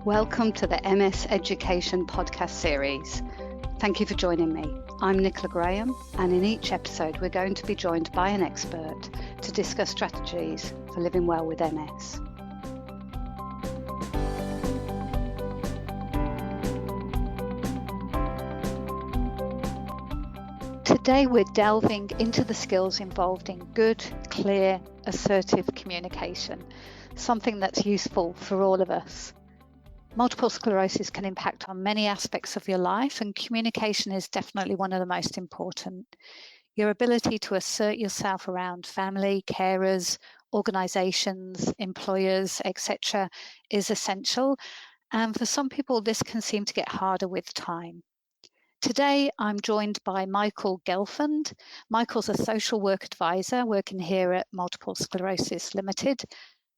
Welcome to the MS Education podcast series. Thank you for joining me. I'm Nicola Graham, and in each episode we're going to be joined by an expert to discuss strategies for living well with MS. Today we're delving into the skills involved in good, clear, assertive communication, something that's useful for all of us. Multiple sclerosis can impact on many aspects of your life, and communication is definitely one of the most important. Your ability to assert yourself around family, carers, organisations, employers, etc. is essential, and for some people this can seem to get harder with time. Today, I'm joined by Michael Gelfand. Michael's a social work advisor working here at Multiple Sclerosis Limited.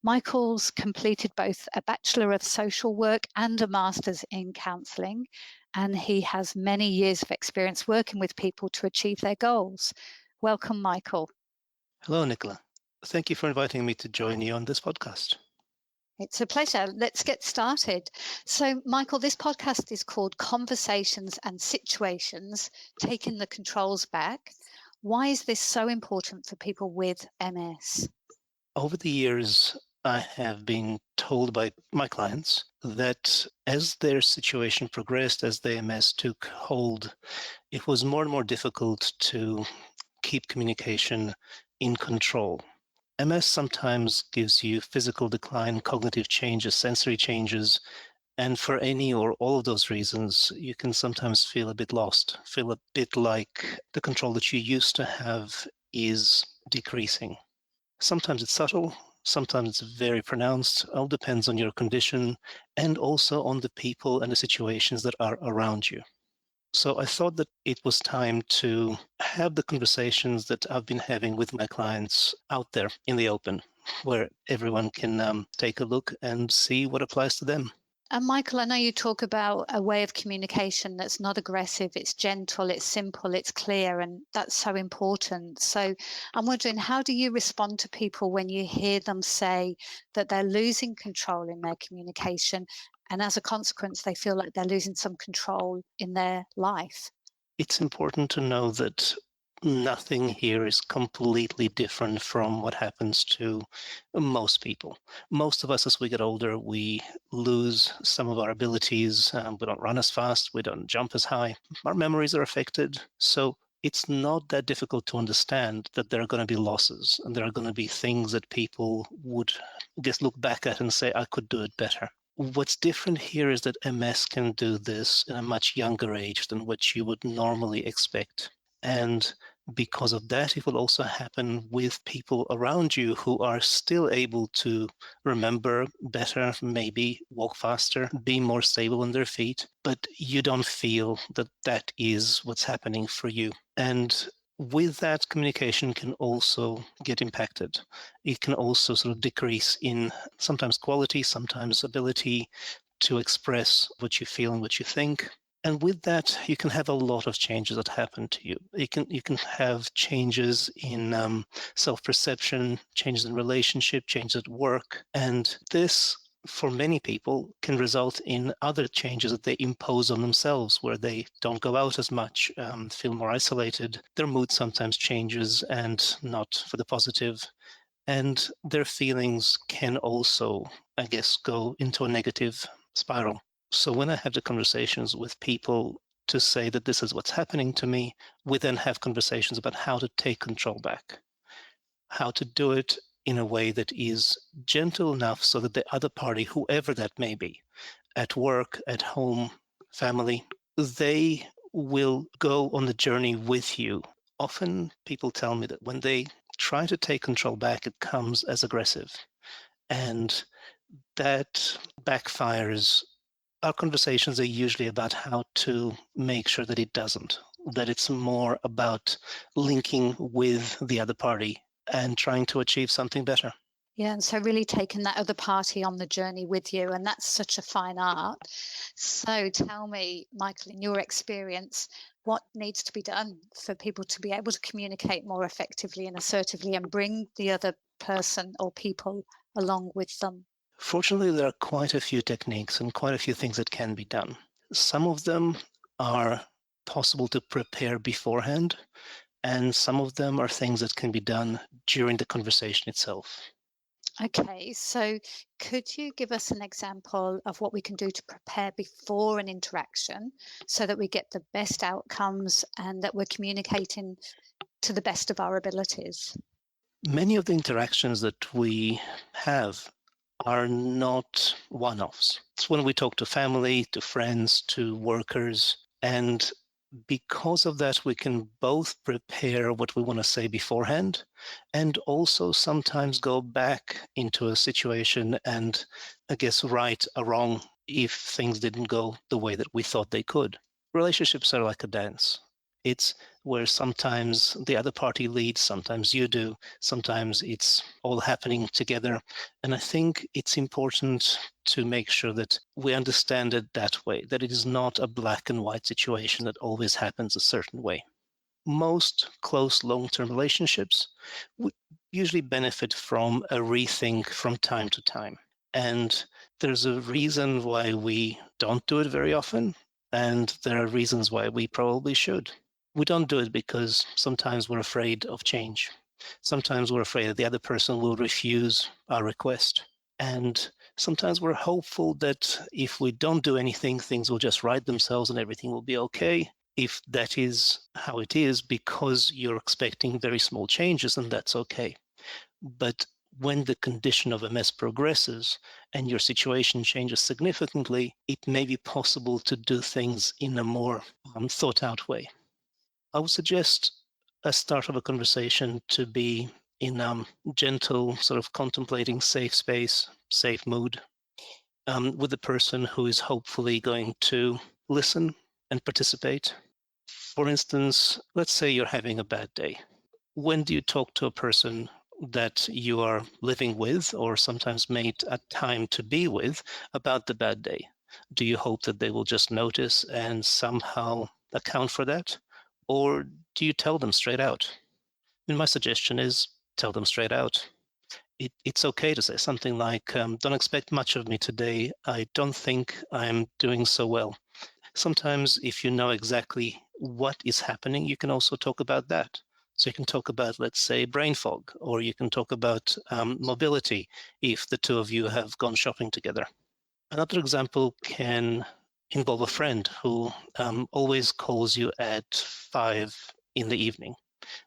Michael's completed both a Bachelor of Social Work and a Master's in Counselling, and he has many years of experience working with people to achieve their goals. Welcome, Michael. Hello, Nicola. Thank you for inviting me to join you on this podcast. It's a pleasure. Let's get started. So, Michael, this podcast is called Conversations and Situations, Taking the Controls Back. Why is this so important for people with MS? Over the years, I have been told by my clients that as their situation progressed, as their MS took hold, it was more and more difficult to keep communication in control. MS sometimes gives you physical decline, cognitive changes, sensory changes, and for any or all of those reasons, you can sometimes feel a bit lost, feel a bit like the control that you used to have is decreasing. Sometimes it's subtle, sometimes it's very pronounced. It all depends on your condition and also on the people and the situations that are around you. So I thought that it was time to have the conversations that I've been having with my clients out there in the open, where everyone can take a look and see what applies to them. And Michael, I know you talk about a way of communication that's not aggressive, it's gentle, it's simple, it's clear, and that's so important. So I'm wondering, how do you respond to people when you hear them say that they're losing control in their communication, and as a consequence, they feel like they're losing some control in their life? It's important to know that nothing here is completely different from what happens to most people. Most of us, as we get older, we lose some of our abilities. We don't run as fast, we don't jump as high. Our memories are affected. So it's not that difficult to understand that there are going to be losses and there are going to be things that people would just look back at and say, I could do it better. What's different here is that MS can do this in a much younger age than what you would normally expect. And because of that, it will also happen with people around you who are still able to remember better, maybe walk faster, be more stable on their feet, but you don't feel that that is what's happening for you. And with that, communication can also get impacted. It can also sort of decrease in sometimes quality, sometimes ability to express what you feel and what you think. And with that, you can have a lot of changes that happen to you. You can have changes in self-perception, changes in relationship, changes at work. And this, for many people, can result in other changes that they impose on themselves, where they don't go out as much, feel more isolated. Their mood sometimes changes, and not for the positive. And their feelings can also, I guess, go into a negative spiral. So when I have the conversations with people to say that this is what's happening to me, we then have conversations about how to take control back, how to do it in a way that is gentle enough so that the other party, whoever that may be, at work, at home, family, they will go on the journey with you. Often people tell me that when they try to take control back, it comes as aggressive. And that backfires. Our conversations are usually about how to make sure that it doesn't, that it's more about linking with the other party and trying to achieve something better. Yeah, and so really taking that other party on the journey with you, and that's such a fine art. So tell me, Michael, in your experience, what needs to be done for people to be able to communicate more effectively and assertively and bring the other person or people along with them? Fortunately, there are quite a few techniques and quite a few things that can be done. Some of them are possible to prepare beforehand, and some of them are things that can be done during the conversation itself. Okay, so could you give us an example of what we can do to prepare before an interaction so that we get the best outcomes and that we're communicating to the best of our abilities? Many of the interactions that we have are not one-offs. It's when we talk to family, to friends, to workers, and because of that, we can both prepare what we want to say beforehand and also sometimes go back into a situation and, I guess, right or wrong if things didn't go the way that we thought they could. Relationships are like a dance. It's where sometimes the other party leads, sometimes you do, sometimes it's all happening together. And I think it's important to make sure that we understand it that way, that it is not a black and white situation that always happens a certain way. Most close long-term relationships would usually benefit from a rethink from time to time. And there's a reason why we don't do it very often, and there are reasons why we probably should. We don't do it because sometimes we're afraid of change. Sometimes we're afraid that the other person will refuse our request. And sometimes we're hopeful that if we don't do anything, things will just right themselves and everything will be okay. If that is how it is, because you're expecting very small changes, then that's okay. But when the condition of MS progresses and your situation changes significantly, it may be possible to do things in a more thought out way. I would suggest a start of a conversation to be in gentle, sort of contemplating, safe space, safe mood, with the person who is hopefully going to listen and participate. For instance, let's say you're having a bad day. When do you talk to a person that you are living with or sometimes made a time to be with about the bad day? Do you hope that they will just notice and somehow account for that? Or do you tell them straight out? And my suggestion is tell them straight out. It's okay to say something like, don't expect much of me today. I don't think I'm doing so well. Sometimes, if you know exactly what is happening, you can also talk about that. So you can talk about, let's say, brain fog, or you can talk about mobility if the two of you have gone shopping together. Another example can involve a friend who always calls you at 5 in the evening,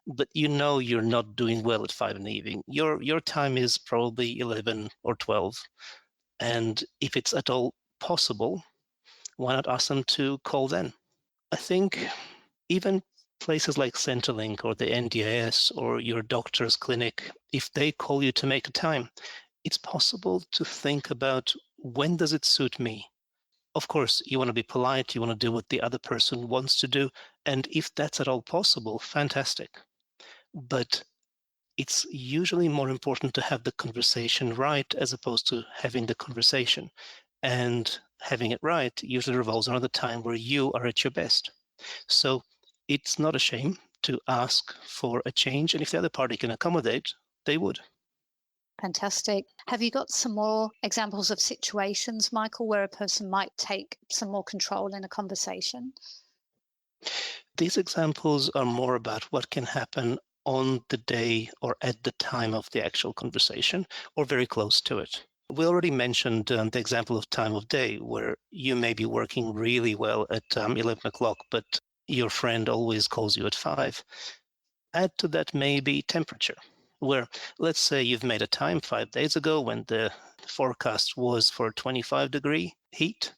but you know you're not doing well at 5 in the evening. Your time is probably 11 or 12, and if it's at all possible, why not ask them to call then? I think even places like Centrelink or the NDIS or your doctor's clinic, if they call you to make a time, it's possible to think about when does it suit me? Of course, you want to be polite, you want to do what the other person wants to do, and if that's at all possible, fantastic. But it's usually more important to have the conversation right as opposed to having the conversation. And having it right usually revolves around the time where you are at your best. So it's not a shame to ask for a change. And if the other party can accommodate, they would. Fantastic. Have you got some more examples of situations, Michael, where a person might take some more control in a conversation? These examples are more about what can happen on the day or at the time of the actual conversation or very close to it. We already mentioned the example of time of day where you may be working really well at 11 o'clock, but your friend always calls you at 5. Add to that maybe temperature, where let's say you've made a time 5 days ago when the forecast was for 25-degree heat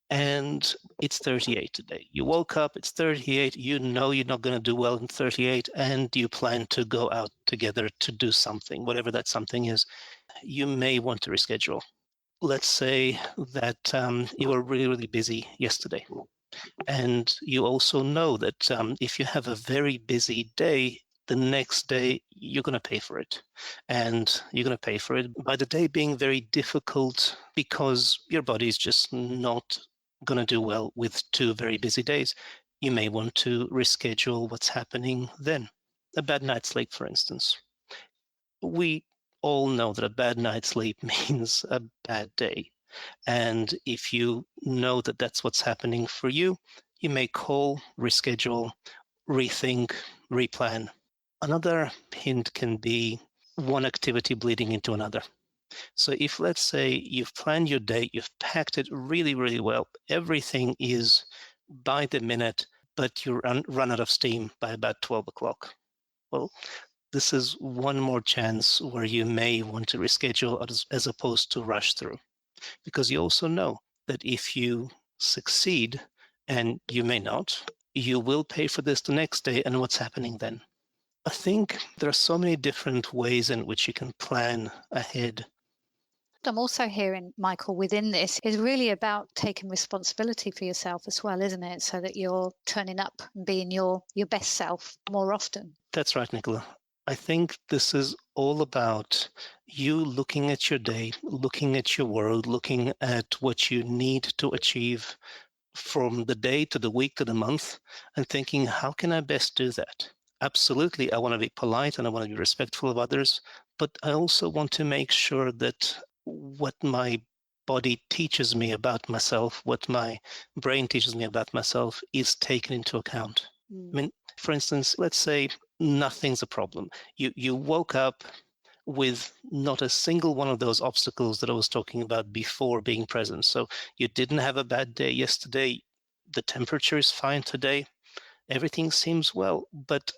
and it's 38 today. You woke up, it's 38, you know you're not going to do well in 38, and you plan to go out together to do something, whatever that something is. You may want to reschedule. Let's say that you were really, really busy yesterday. And you also know that if you have a very busy day, the next day you're going to pay for it. And you're going to pay for it by the day being very difficult because your body is just not going to do well with 2 very busy days. You may want to reschedule what's happening then. A bad night's sleep, for instance. We all know that a bad night's sleep means a bad day. And if you know that that's what's happening for you, you may call, reschedule, rethink, replan. Another hint can be one activity bleeding into another. So if, let's say, you've planned your day, you've packed it really, really well, everything is by the minute, but you run out of steam by about 12 o'clock. Well, this is one more chance where you may want to reschedule as opposed to rush through. Because you also know that if you succeed, and you may not, you will pay for this the next day, and what's happening then? I think there are so many different ways in which you can plan ahead. I'm also hearing, Michael, within this is really about taking responsibility for yourself as well, isn't it? So that you're turning up and being your best self more often. That's right, Nicola. I think this is all about you looking at your day, looking at your world, looking at what you need to achieve from the day to the week to the month, and thinking, how can I best do that? Absolutely, I want to be polite and I want to be respectful of others, but I also want to make sure that what my body teaches me about myself, what my brain teaches me about myself, is taken into account. I mean, for instance, let's say nothing's a problem. You woke up with not a single one of those obstacles that I was talking about before being present. So you didn't have a bad day yesterday. The temperature is fine today. Everything seems well, but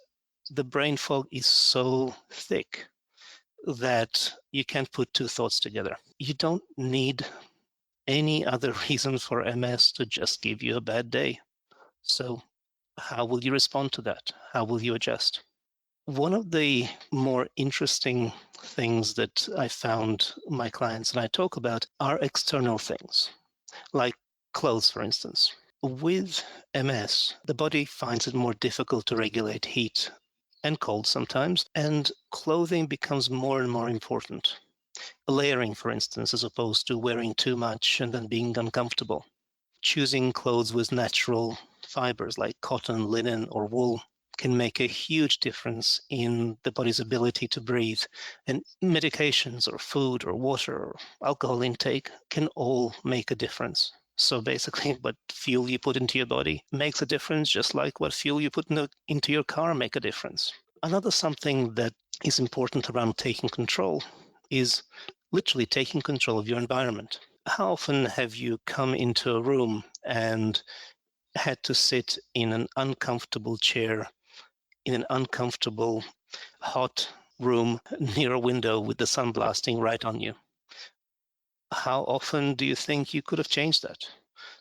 the brain fog is so thick that you can't put two thoughts together. You don't need any other reason for MS to just give you a bad day. So how will you respond to that? How will you adjust? One of the more interesting things that I found my clients and I talk about are external things, like clothes, for instance. With MS, the body finds it more difficult to regulate heat and cold sometimes, and clothing becomes more and more important. Layering, for instance, as opposed to wearing too much and then being uncomfortable. Choosing clothes with natural fibers like cotton, linen, or wool can make a huge difference in the body's ability to breathe. And medications or food or water or alcohol intake can all make a difference. So basically, what fuel you put into your body makes a difference, just like what fuel you put into your car make a difference. Another something that is important around taking control is literally taking control of your environment. How often have you come into a room and had to sit in an uncomfortable chair, in an uncomfortable, hot room near a window with the sun blasting right on you? How often do you think you could have changed that?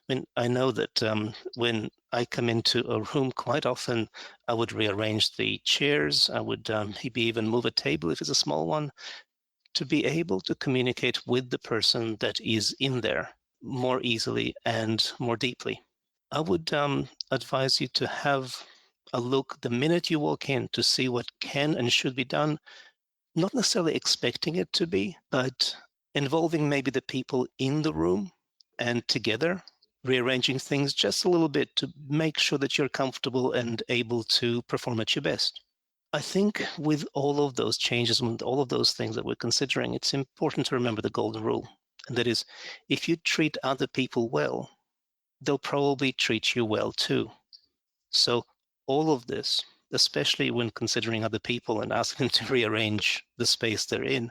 I mean, I know that when I come into a room, quite often I would rearrange the chairs. I would maybe even move a table if it's a small one, to be able to communicate with the person that is in there more easily and more deeply. I would advise you to have a look the minute you walk in to see what can and should be done, not necessarily expecting it to be, but involving maybe the people in the room and together rearranging things just a little bit to make sure that you're comfortable and able to perform at your best. I think with all of those changes and all of those things that we're considering, it's important to remember the golden rule. And that is, if you treat other people well, they'll probably treat you well too. So all of this, especially when considering other people and asking them to rearrange the space they're in,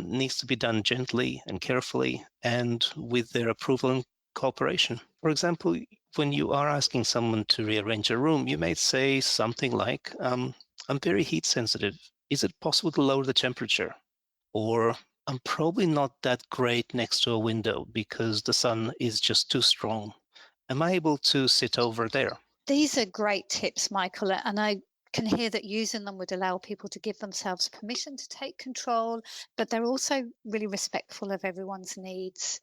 needs to be done gently and carefully and with their approval and cooperation. For example, when you are asking someone to rearrange a room, you may say something like, I'm very heat sensitive. Is it possible to lower the temperature? Or I'm probably not that great next to a window because the sun is just too strong. Am I able to sit over there? These are great tips, Michael, and I can hear that using them would allow people to give themselves permission to take control, but they're also really respectful of everyone's needs.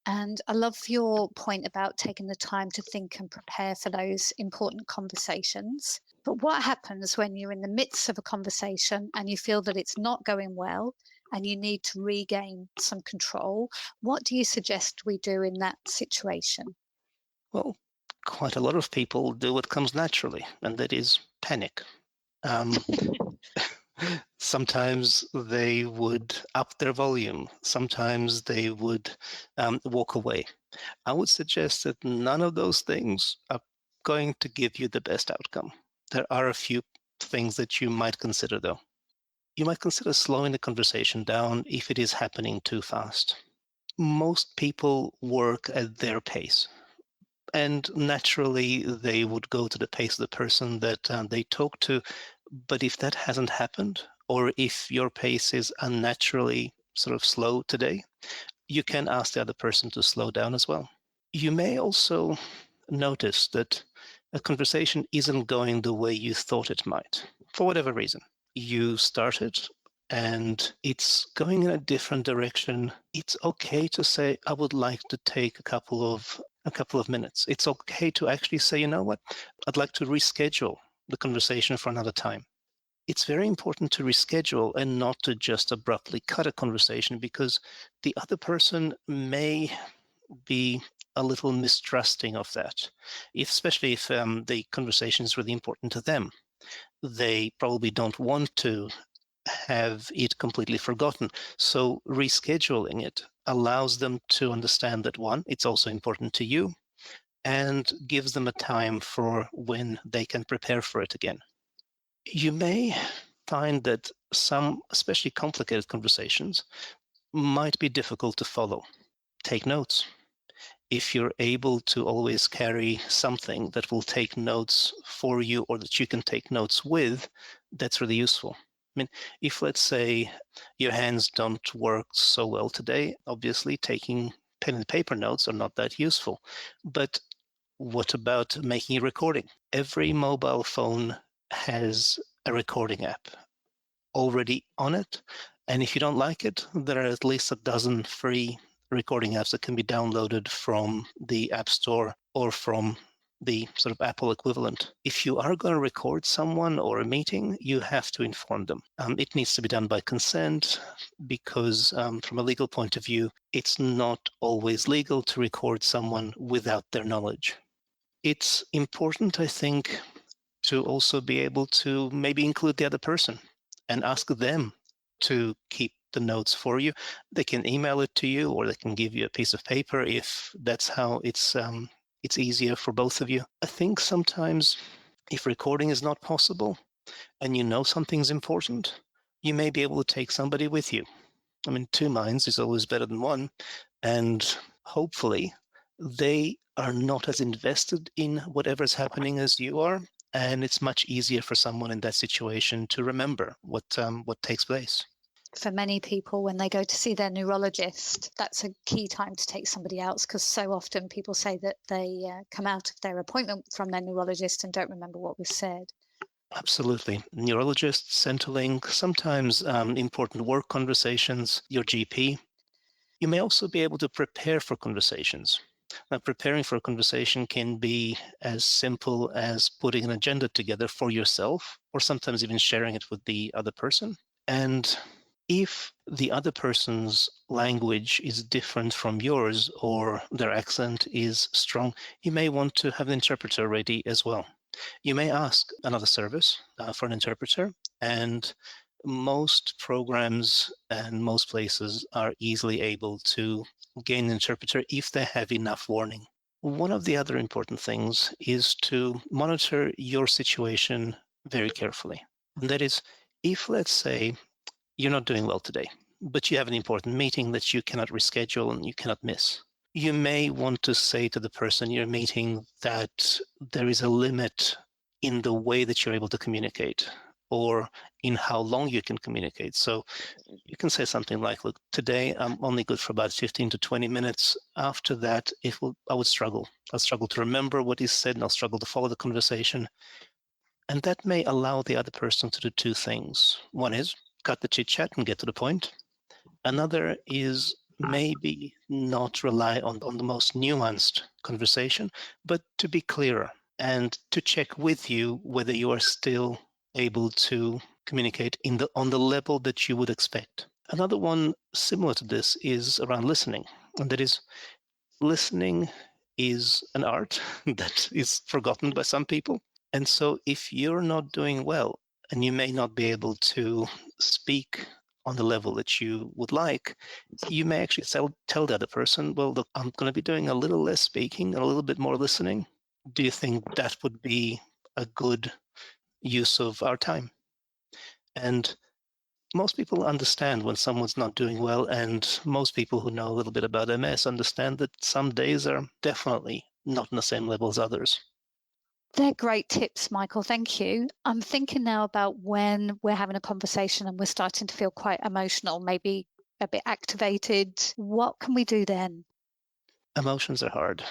And I love your point about taking the time to think and prepare for those important conversations. But what happens when you're in the midst of a conversation and you feel that it's not going well and you need to regain some control? What do you suggest we do in that situation? Well, quite a lot of people do what comes naturally, and that is panic. Um, Sometimes they would up their volume. Sometimes they would walk away. I would suggest that none of those things are going to give you the best outcome. There are a few things that you might consider, though. You might consider slowing the conversation down if it is happening too fast. Most people work at their pace, and naturally they would go to the pace of the person that they talk to. But if that hasn't happened, or if your pace is unnaturally sort of slow today, you can ask the other person to slow down as well. You may also notice that a conversation isn't going the way you thought it might, for whatever reason. You started and it's going in a different direction. It's okay to say, I would like to take a couple of minutes. It's okay to actually say, you know what, I'd like to reschedule the conversation for another time. It's very important to reschedule and not to just abruptly cut a conversation, because the other person may be a little mistrusting of that, especially if the conversation is really important to them. They probably don't want to have it completely forgotten. So rescheduling it allows them to understand that, one, it's also important to you, and gives them a time for when they can prepare for it again. You may find that some, especially complicated conversations, might be difficult to follow. Take notes. If you're able to always carry something that will take notes for you, or that you can take notes with, that's really useful. I mean, if, let's say, your hands don't work so well today, obviously taking pen and paper notes are not that useful. But what about making a recording? Every mobile phone has a recording app already on it. And if you don't like it, there are at least a dozen free recording apps that can be downloaded from the App Store or from the sort of Apple equivalent. If you are going to record someone or a meeting, you have to inform them. It needs to be done by consent, because from a legal point of view, it's not always legal to record someone without their knowledge. It's important, I think, to also be able to maybe include the other person and ask them to keep the notes for you. They can email it to you, or they can give you a piece of paper if that's how it's easier for both of you. I think sometimes if recording is not possible and you know something's important, you may be able to take somebody with you. I mean, two minds is always better than one, and hopefully they are not as invested in whatever's happening as you are, and it's much easier for someone in that situation to remember what takes place. For many people, when they go to see their neurologist, that's a key time to take somebody else, because so often people say that they come out of their appointment from their neurologist and don't remember what was said. Absolutely. Neurologists, Centrelink, sometimes important work conversations, your GP. You may also be able to prepare for conversations. Now, preparing for a conversation can be as simple as putting an agenda together for yourself, or sometimes even sharing it with the other person. And if the other person's language is different from yours, or their accent is strong, you may want to have an interpreter ready as well. You may ask another service for an interpreter, and most programs and most places are easily able to gain an interpreter if they have enough warning. One of the other important things is to monitor your situation very carefully. And that is, if, let's say, you're not doing well today, but you have an important meeting that you cannot reschedule and you cannot miss, you may want to say to the person you're meeting that there is a limit in the way that you're able to communicate, or in how long you can communicate. So you can say something like, look, today I'm only good for about 15 to 20 minutes. After that, I would struggle. I'll struggle to remember what is said, and I'll struggle to follow the conversation. And that may allow the other person to do two things. One is cut the chit chat and get to the point. Another is maybe not rely on the most nuanced conversation, but to be clearer and to check with you whether you are still able to communicate on the level that you would expect. Another one similar to this is around listening, and that is, listening is an art that is forgotten by some people. And so if you're not doing well, and you may not be able to speak on the level that you would like, you may actually tell the other person, well, look, I'm going to be doing a little less speaking and a little bit more listening. Do you think that would be a good use of our time? And most people understand when someone's not doing well, and most people who know a little bit about MS understand that some days are definitely not on the same level as others. They're great tips, Michael. Thank you. I'm thinking now about when we're having a conversation and we're starting to feel quite emotional, maybe a bit activated. What can we do then? Emotions are hard.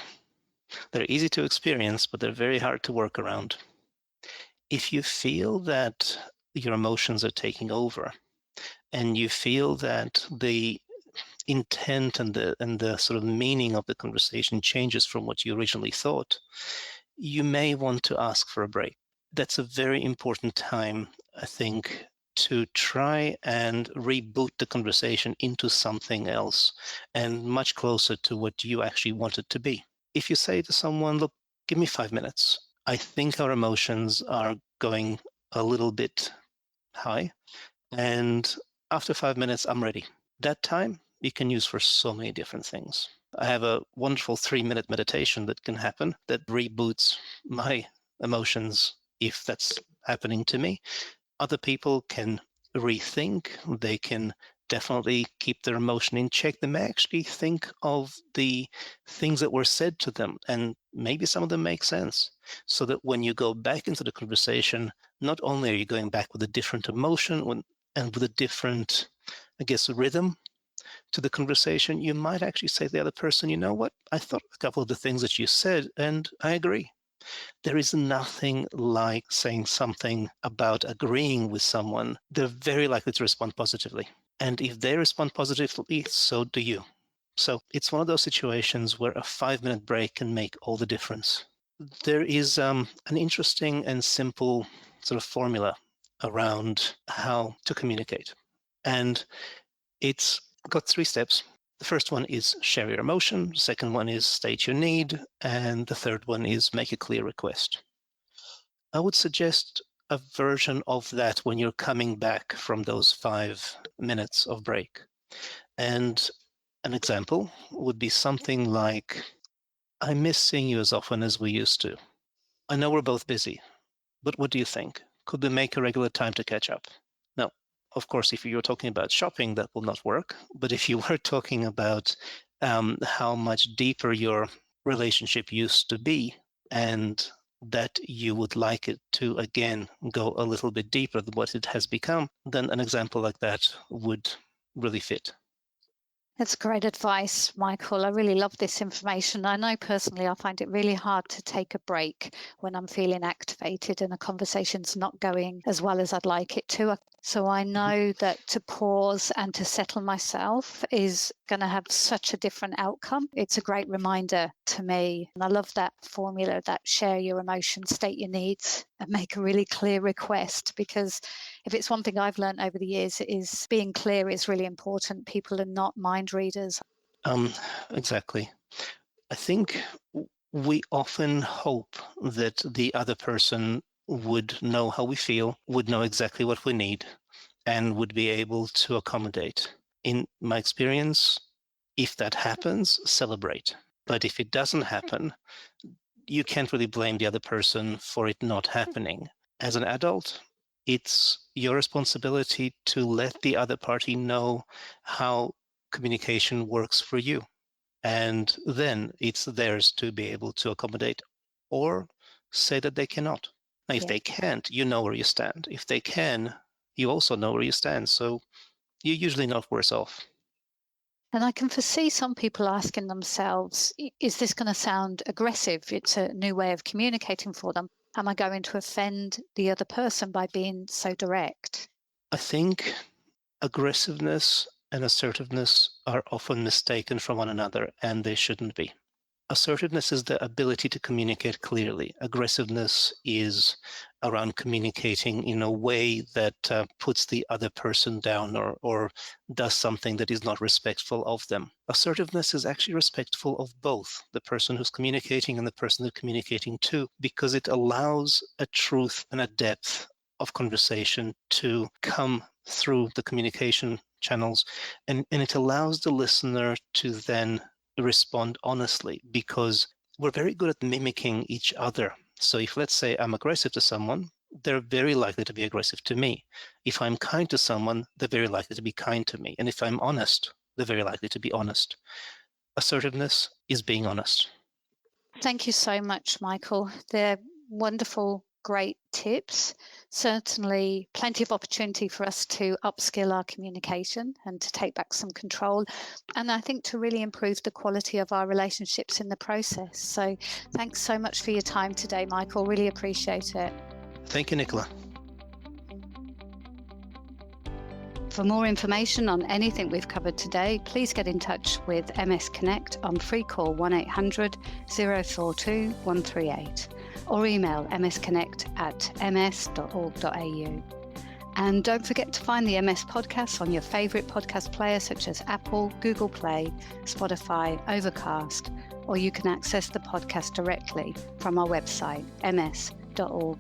They're easy to experience, but they're very hard to work around. If you feel that your emotions are taking over and you feel that the intent and the sort of meaning of the conversation changes from what you originally thought, you may want to ask for a break. That's a very important time, I think, to try and reboot the conversation into something else and much closer to what you actually want it to be. If you say to someone, look, give me 5 minutes, I think our emotions are going a little bit high, and after 5 minutes, I'm ready. That time you can use for so many different things. I have a wonderful 3-minute meditation that can happen that reboots my emotions if that's happening to me. Other people can rethink, they can definitely keep their emotion in check. They may actually think of the things that were said to them, and maybe some of them make sense. So that when you go back into the conversation, not only are you going back with a different emotion and with a different, I guess, rhythm to the conversation, you might actually say to the other person, you know what, I thought a couple of the things that you said, and I agree. There is nothing like saying something about agreeing with someone. They're very likely to respond positively. And if they respond positively, so do you. So it's one of those situations where a 5-minute break can make all the difference. There is an interesting and simple sort of formula around how to communicate. And it's got 3 steps. The first one is share your emotion, the second one is state your need, and the third one is make a clear request. I would suggest a version of that when you're coming back from those 5 minutes of break. And an example would be something like, I miss seeing you as often as we used to. I know we're both busy, but what do you think? Could we make a regular time to catch up? Now, of course, if you're talking about shopping, that will not work. But if you were talking about how much deeper your relationship used to be, and that you would like it to, again, go a little bit deeper than what it has become, then an example like that would really fit. That's great advice, Michael. I really love this information. I know personally I find it really hard to take a break when I'm feeling activated and a conversation's not going as well as I'd like it to. So I know that to pause and to settle myself is going to have such a different outcome. It's a great reminder to me. And I love that formula, that share your emotions, state your needs, and make a really clear request, because if it's one thing I've learned over the years, is being clear is really important. People are not mind readers. Exactly. I think we often hope that the other person would know how we feel, would know exactly what we need, and would be able to accommodate. In my experience, if that happens, celebrate. But if it doesn't happen, you can't really blame the other person for it not happening. As an adult, it's your responsibility to let the other party know how communication works for you. And then it's theirs to be able to accommodate or say that they cannot. Now, if Yeah. they can't, you know where you stand. If they can, you also know where you stand. So you're usually not worse off. And I can foresee some people asking themselves, is this going to sound aggressive? It's a new way of communicating for them. Am I going to offend the other person by being so direct? I think aggressiveness and assertiveness are often mistaken for one another, and they shouldn't be. Assertiveness is the ability to communicate clearly. Aggressiveness is around communicating in a way that puts the other person down or does something that is not respectful of them. Assertiveness is actually respectful of both the person who's communicating and the person they're communicating to, because it allows a truth and a depth of conversation to come through the communication channels, and it allows the listener to then respond honestly, because we're very good at mimicking each other. So if, let's say, I'm aggressive to someone, they're very likely to be aggressive to me. If I'm kind to someone, they're very likely to be kind to me. And if I'm honest, they're very likely to be honest. Assertiveness is being honest. Thank you so much, Michael. They're wonderful, great tips. Certainly plenty of opportunity for us to upskill our communication and to take back some control. And I think to really improve the quality of our relationships in the process. So thanks so much for your time today, Michael. Really appreciate it. Thank you, Nicola. For more information on anything we've covered today, please get in touch with MS Connect on free call 1800 042 138 or email msconnect@ms.org.au. And don't forget to find the MS podcasts on your favourite podcast player such as Apple, Google Play, Spotify, Overcast, or you can access the podcast directly from our website, ms.org.au.